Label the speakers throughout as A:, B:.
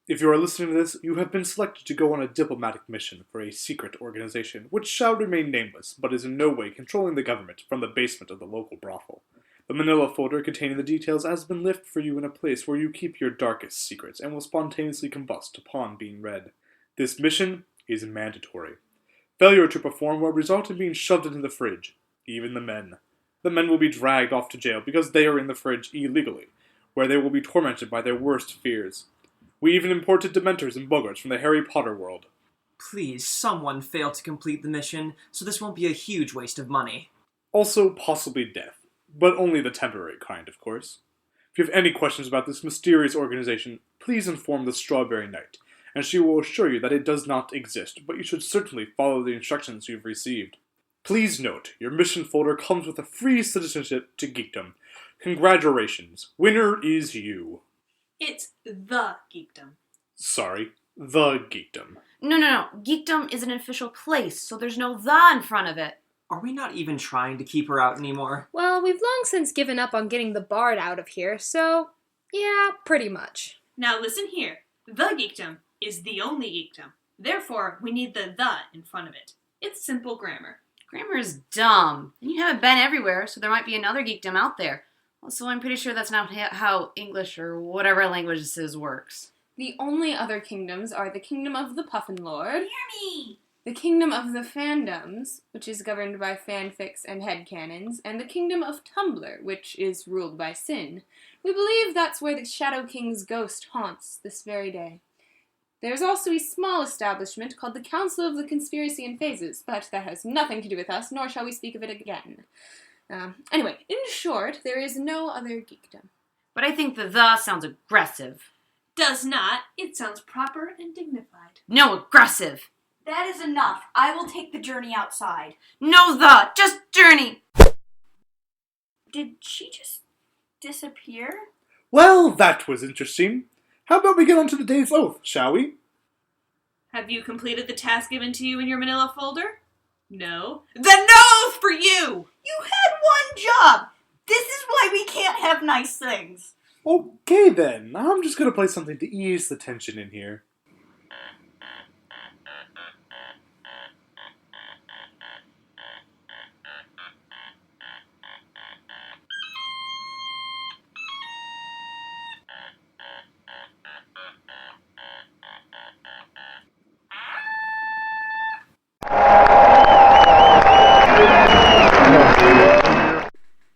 A: If you are listening to this, you have been selected to go on a diplomatic mission for a secret organization, which shall remain nameless, but is in no way controlling the government from the basement of the local brothel. The manila folder containing the details has been left for you in a place where you keep your darkest secrets and will spontaneously combust upon being read. This mission is mandatory. Failure to perform will result in being shoved into the fridge, even the men. The men will be dragged off to jail because they are in the fridge illegally, where they will be tormented by their worst fears. We even imported dementors and boggarts from the Harry Potter world.
B: Please, someone fail to complete the mission, so this won't be a huge waste of money.
A: Also, possibly death. But only the temporary kind, of course. If you have any questions about this mysterious organization, please inform the Strawberry Knight, and she will assure you that it does not exist, but you should certainly follow the instructions you've received. Please note, your mission folder comes with a free citizenship to Geekdom. Congratulations, winner is you.
C: It's the Geekdom.
A: Sorry, the Geekdom.
D: No. Geekdom is an official place, so there's no the in front of it.
B: Are we not even trying to keep her out anymore?
E: Well, we've long since given up on getting the bard out of here, so yeah, pretty much.
C: Now listen here. The Geekdom is the only Geekdom. Therefore, we need the in front of it. It's simple grammar.
D: Grammar is dumb. And you haven't been everywhere, so there might be another Geekdom out there. Also, I'm pretty sure that's not how English or whatever language this is works.
F: The only other kingdoms are the Kingdom of the Puffin Lord,
C: Hear me!
F: the Kingdom of the Fandoms, which is governed by fanfics and headcanons, and the Kingdom of Tumblr, which is ruled by Sin. We believe that's where the Shadow King's ghost haunts this very day. There's also a small establishment called the Council of the Conspiracy in Phases, but that has nothing to do with us, nor shall we speak of it again. Anyway, in short, there is no other geekdom.
D: But I think the sounds aggressive.
C: Does not. It sounds proper and dignified.
D: No, aggressive.
G: That is enough. I will take the journey outside.
D: No, just journey.
G: Did she just disappear?
A: Well, that was interesting. How about we get on to the day's oath, shall we?
C: Have you completed the task given to you in your manila folder? No. Then no oath for you!
G: You had one job! This is why we can't have nice things.
A: Okay then, I'm just gonna play something to ease the tension in here.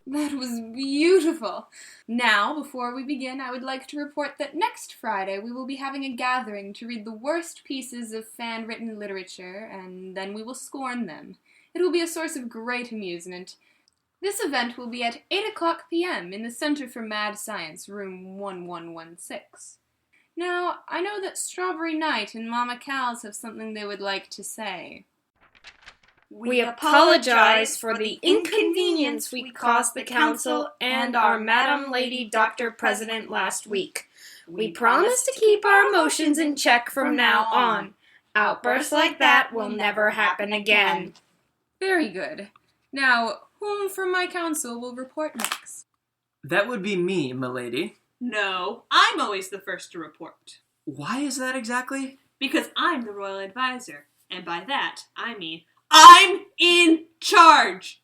F: That was beautiful. Now, before we begin, I would like to report that next Friday we will be having a gathering to read the worst pieces of fan-written literature, and then we will scorn them. It will be a source of great amusement. This event will be at 8 o'clock p.m. in the Center for Mad Science, room 1116. Now, I know that Strawberry Knight and Mama Cal's have something they would like to say.
E: We apologize for the inconvenience we caused the council and our Madam Lady Dr. President last week. We promise to keep our emotions in check from now on. Outbursts like that will never happen again.
F: Very good. Now, whom from my council will report next?
B: That would be me, milady.
C: No, I'm always the first to report.
B: Why is that exactly?
C: Because I'm the royal advisor, and by that, I mean I'm in charge!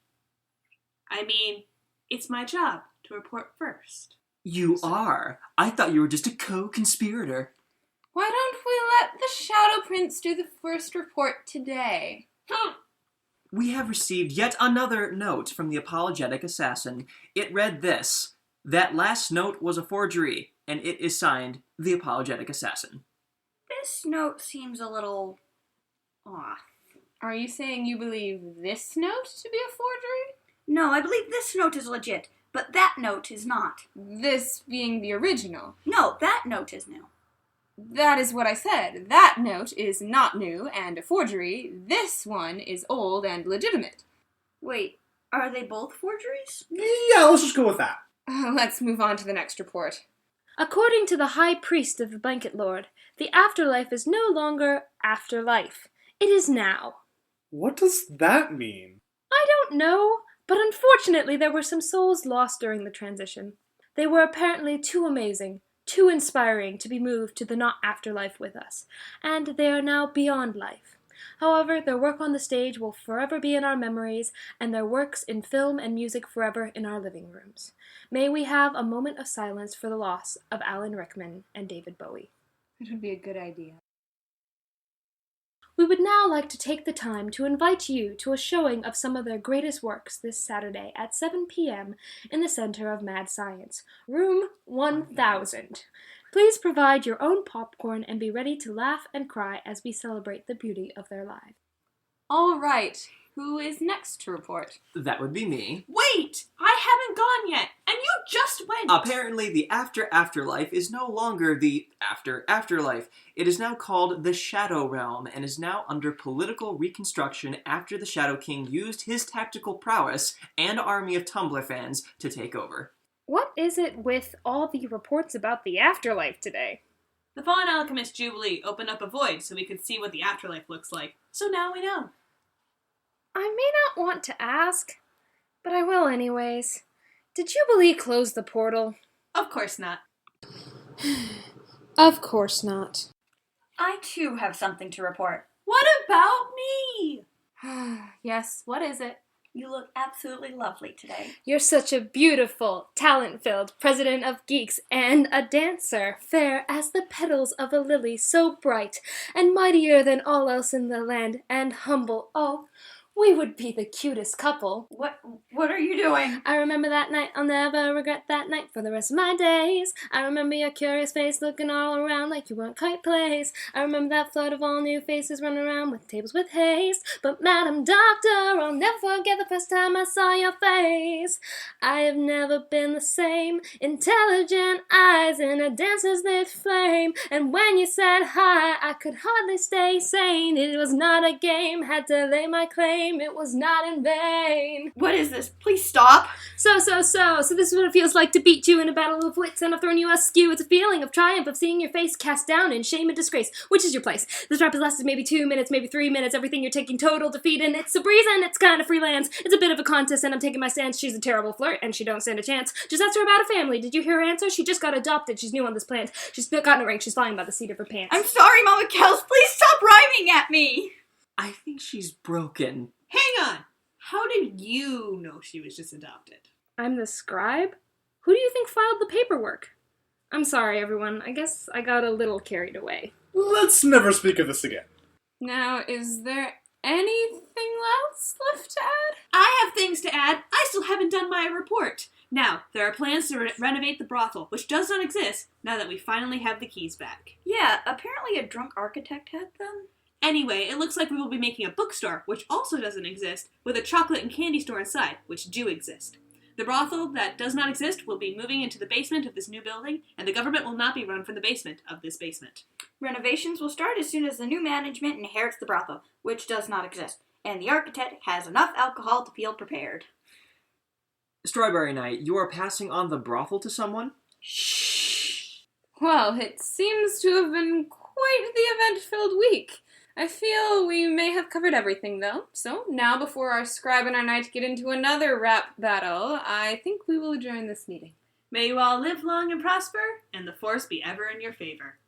C: I mean, it's my job to report first.
B: You are. I thought you were just a co-conspirator.
F: Why don't we let the Shadow Prince do the first report today?
B: We have received yet another note from the apologetic assassin. It read this: that last note was a forgery, and it is signed the apologetic assassin.
G: This note seems a little off.
F: Are you saying you believe this note to be a forgery?
G: No, I believe this note is legit, but that note is not.
F: This being the original.
G: No, that note is new.
F: That is what I said. That note is not new and a forgery. This one is old and legitimate.
G: Wait, are they both forgeries?
A: Yeah, let's just go with that.
F: Let's move on to the next report.
E: According to the High Priest of the Blanket Lord, the afterlife is no longer afterlife. It is now.
A: What does that mean?
E: I don't know, but unfortunately there were some souls lost during the transition. They were apparently too amazing, too inspiring to be moved to the not afterlife with us, and they are now beyond life. However, their work on the stage will forever be in our memories, and their works in film and music forever in our living rooms. May we have a moment of silence for the loss of Alan Rickman and David Bowie.
F: It would be a good idea.
E: We would now like to take the time to invite you to a showing of some of their greatest works this Saturday at 7 p.m. in the Center of Mad Science, room 1000. Please provide your own popcorn and be ready to laugh and cry as we celebrate the beauty of their lives.
F: All right. Who is next to report?
B: That would be me.
C: Wait! I haven't gone yet, and you just went!
B: Apparently, the afterlife is no longer the afterlife. It is now called the Shadow Realm, and is now under political reconstruction after the Shadow King used his tactical prowess and army of Tumblr fans to take over.
E: What is it with all the reports about the afterlife today?
C: The Fallen Alchemist Jubilee opened up a void so we could see what the afterlife looks like. So now we know.
E: I may not want to ask, but I will anyways. Did Jubilee close the portal?
C: Of course not.
E: Of course not.
G: I too have something to report.
C: What about me?
F: Yes, what is it?
G: You look absolutely lovely today.
E: You're such a beautiful, talent-filled president of Geeks and a dancer, fair as the petals of a lily, so bright and mightier than all else in the land, and humble. Oh, we would be the cutest couple.
G: What are you doing?
E: I remember that night, I'll never regret that night for the rest of my days. I remember your curious face looking all around like you weren't quite pleased. I remember that flood of all new faces running around with tables with haste. But Madam Doctor, I'll never forget the first time I saw your face. I have never been the same. Intelligent eyes in a dancer's lit flame. And when you said hi, I could hardly stay sane. It was not a game, had to lay my claim. It was not in vain.
G: What is this? Please stop.
E: So this is what it feels like to beat you in a battle of wits and I've thrown you askew. It's a feeling of triumph, of seeing your face cast down in shame and disgrace. Which is your place? This rap has lasted maybe 2 minutes, maybe 3 minutes. Everything you're taking total defeat, and it's a breeze and it's kind of freelance. It's a bit of a contest and I'm taking my stance. She's a terrible flirt and she don't stand a chance. Just ask her about a family. Did you hear her answer? She just got adopted. She's new on this plant. She's gotten a ring. She's flying by the seat of her pants.
G: I'm sorry, Mama Kels. Please stop rhyming at me.
B: I think she's broken.
C: Hang on! How did you know she was just adopted?
E: I'm the scribe? Who do you think filed the paperwork? I'm sorry, everyone. I guess I got a little carried away.
A: Let's never speak of this again.
F: Now, is there anything else left to add?
C: I have things to add. I still haven't done my report. Now, there are plans to renovate the brothel, which does not exist now that we finally have the keys back.
G: Yeah, apparently a drunk architect had them.
C: Anyway, it looks like we will be making a bookstore, which also doesn't exist, with a chocolate and candy store inside, which do exist. The brothel that does not exist will be moving into the basement of this new building, and the government will not be run from the basement of this basement.
G: Renovations will start as soon as the new management inherits the brothel, which does not exist, and the architect has enough alcohol to feel prepared.
B: Strawberry Night, you are passing on the brothel to someone?
F: Shh. Well, it seems to have been quite the event-filled week. I feel we may have covered everything, though. So, now before our scribe and our knight get into another rap battle, I think we will adjourn this meeting.
C: May you all live long and prosper, and the force be ever in your favor.